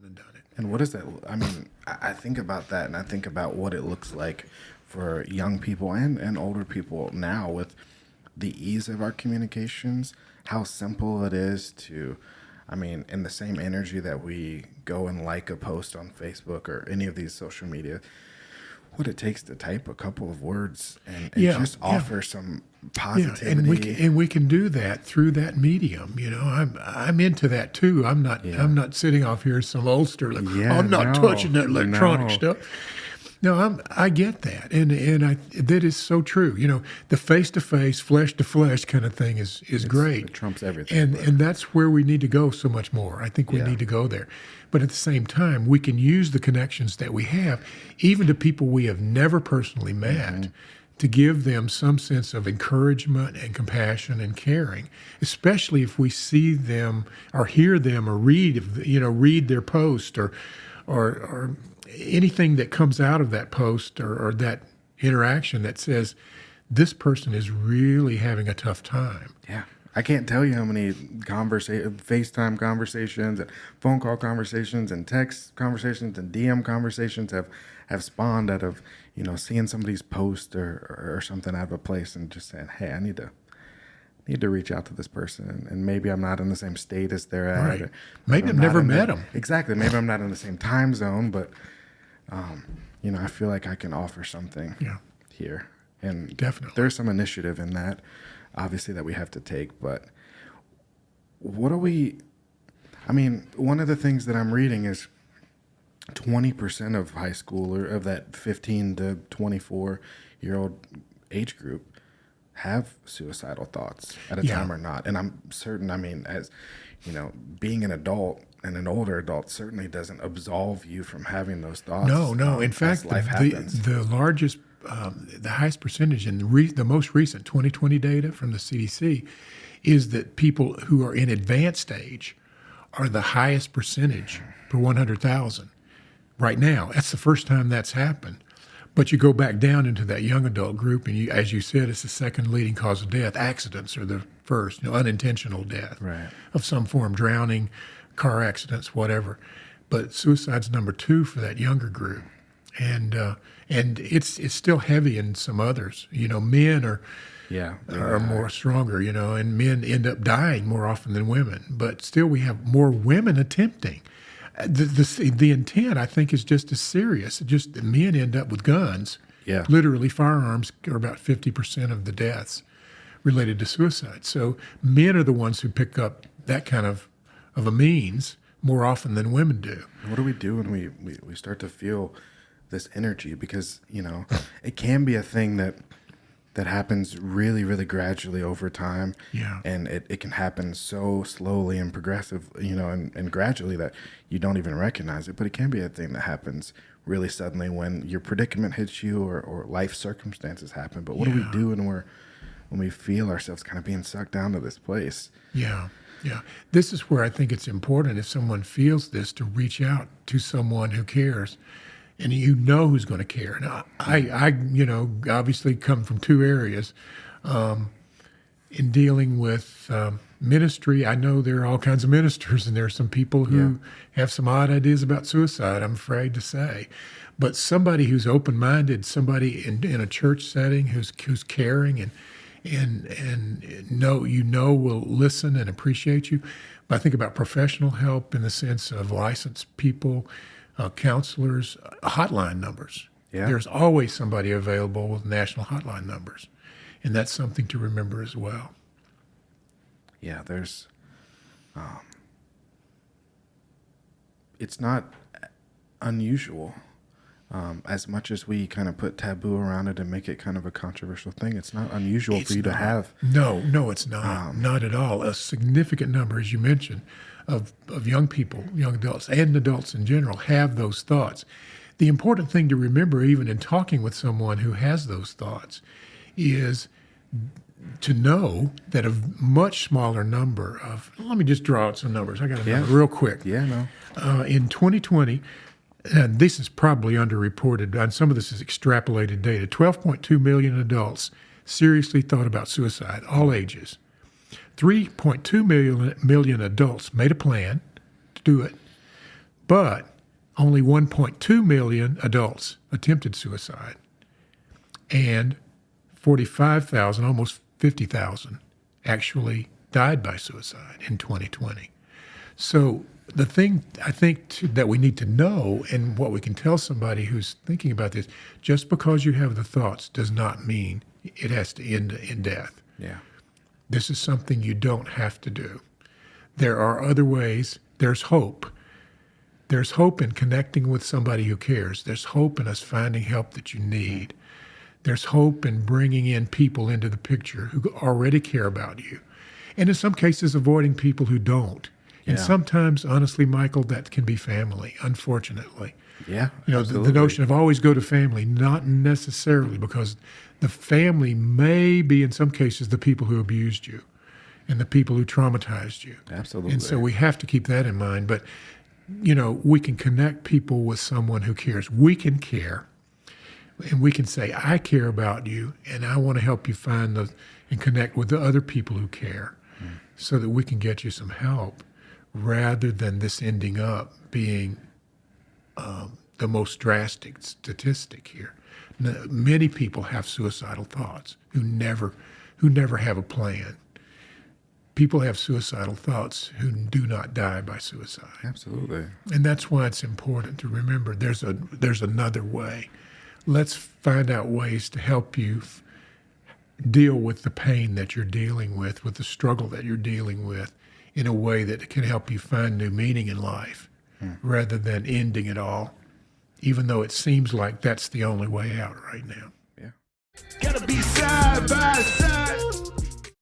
wouldn't have done it. And what is that? I mean, I think about that, and I think about what it looks like for young people and older people now with the ease of our communications, how simple it is to, I mean, in the same energy that we go and like a post on Facebook or any of these social media, what it takes to type a couple of words and just offer some positivity. And we can do that through that medium. You know, I'm into that too. I'm not sitting off here some oldster. I'm not touching that electronic stuff. No, I get that, and that is so true. You know, the face to face, flesh to flesh kind of thing is great. It trumps everything. And that's where we need to go so much more. I think we need to go there. But at the same time, we can use the connections that we have, even to people we have never personally met, to give them some sense of encouragement and compassion and caring, especially if we see them or hear them or read their post or anything that comes out of that post or that interaction that says this person is really having a tough time. Yeah. I can't tell you how many FaceTime conversations and phone call conversations and text conversations and DM conversations have spawned out of, you know, seeing somebody's post or something out of a place and just saying, hey, I need to reach out to this person, and maybe I'm not in the same state as they're at. Right. Maybe I've never met them. Exactly. Maybe I'm not in the same time zone, but you know, I feel like I can offer something here. And definitely there's some initiative in that, obviously, that we have to take. But what are we? I mean, one of the things that I'm reading is 20% of high school, or of that 15 to 24-year-old age group, have suicidal thoughts at a time or not. And I'm certain, I mean, as you know, being an adult and an older adult certainly doesn't absolve you from having those thoughts. No. In fact, the largest, the highest percentage in the most recent 2020 data from the CDC is that people who are in advanced age are the highest percentage per 100,000 right now. That's the first time that's happened. But you go back down into that young adult group, and as you said, it's the second leading cause of death. Accidents are the first, unintentional death of some form, drowning, car accidents, whatever. But suicide's number 2 for that younger group, and it's still heavy in some others. You know, men are more stronger. You know, and men end up dying more often than women. But still, we have more women attempting. The intent, I think, is just as serious. Just the men end up with guns. Yeah. Literally, firearms are about 50% of the deaths related to suicide. So men are the ones who pick up that kind of a means more often than women do. What do we do when we start to feel this energy? Because, you know, it can be a thing that happens really, really gradually over time. Yeah. And it can happen so slowly and progressive, you know, and gradually that you don't even recognize it. But it can be a thing that happens really suddenly when your predicament hits you or life circumstances happen. But what do we do when we feel ourselves kind of being sucked down to this place? Yeah. This is where I think it's important, if someone feels this, to reach out to someone who cares. And you know who's going to care. Now, I obviously come from 2 areas. In dealing with ministry, I know there are all kinds of ministers, and there are some people who have some odd ideas about suicide, I'm afraid to say. But somebody who's open-minded, somebody in a church setting who's caring and will listen and appreciate you. But I think about professional help in the sense of licensed people, counselors, hotline numbers. Yeah. There's always somebody available with national hotline numbers, and that's something to remember as well. Yeah, there's, it's not unusual. As much as we kind of put taboo around it and make it kind of a controversial thing, it's not unusual for you to have. No, it's not. Not at all. A significant number, as you mentioned, of young people, young adults, and adults in general have those thoughts. The important thing to remember, even in talking with someone who has those thoughts, is to know that a much smaller number of, let me just draw out some numbers. I got a number real quick. Yeah, no. In 2020, and this is probably underreported, and some of this is extrapolated data, 12.2 million adults seriously thought about suicide, all ages. 3.2 million adults made a plan to do it, But only 1.2 million adults attempted suicide, and 45,000, almost 50,000, actually died by suicide in 2020. So the thing I think that we need to know, and what we can tell somebody who's thinking about this, just because you have the thoughts does not mean it has to end in death. Yeah. This is something you don't have to do. There are other ways. There's hope. There's hope in connecting with somebody who cares. There's hope in us finding help that you need. There's hope in bringing in people into the picture who already care about you. And in some cases, avoiding people who don't. And sometimes, honestly, Michael, that can be family, unfortunately. Yeah, the notion of always go to family, not necessarily, because the family may be, in some cases, the people who abused you and the people who traumatized you. Absolutely. And so we have to keep that in mind. But, we can connect people with someone who cares. We can care, and we can say, I care about you, and I want to help you find and connect with the other people who care so that we can get you some help, rather than this ending up being the most drastic statistic here. Many people have suicidal thoughts who never have a plan. People have suicidal thoughts who do not die by suicide. Absolutely. And that's why it's important to remember there's another way. Let's find out ways to help you deal with the pain that you're dealing with the struggle that you're dealing with, in a way that can help you find new meaning in life, rather than ending it all, even though it seems like that's the only way out right now. Yeah. Gotta be side by side.